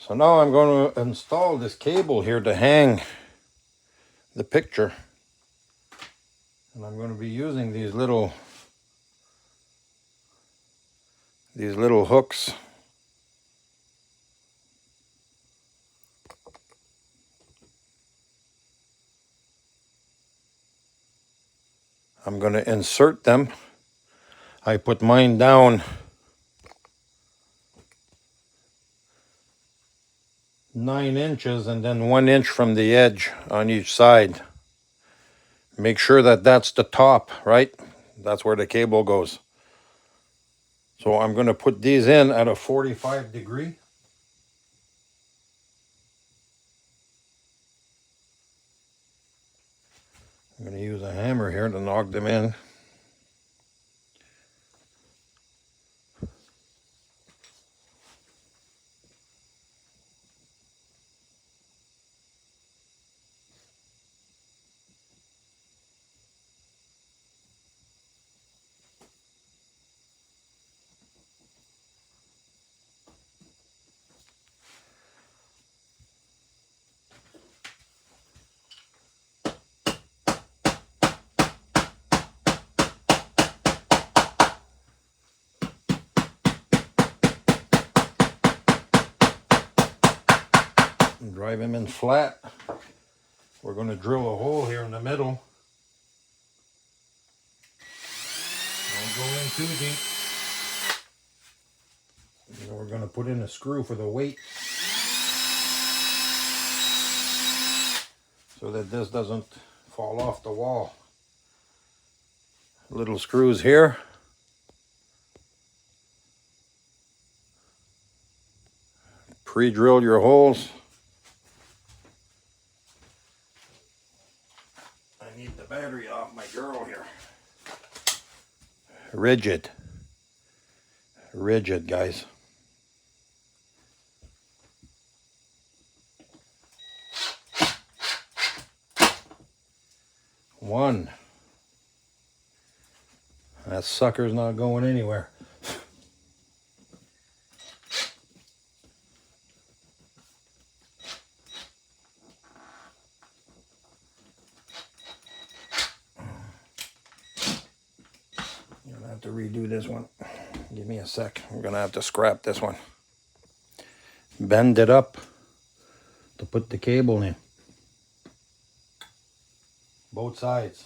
So now I'm going to install this cable here to hang the picture. And I'm going to be using these little hooks. I'm going to insert them. I put mine down 9 inches and then 1 inch from the edge on each side. Make sure that that's the top, right? That's where the cable goes. So I'm going to put these in at a 45 degree. I'm going to use a hammer here to knock them in. And drive them in flat. We're going to drill a hole here in the middle. Don't go in too deep. And we're going to put in a screw for the weight so that this doesn't fall off the wall. Little screws here. Pre-drill your holes. I need the battery off my girl here. Rigid, guys. One. That sucker's not going anywhere. You're gonna have to redo this one. Give me a sec. We're gonna have to scrap this one. Bend it up to put the cable in. Both sides.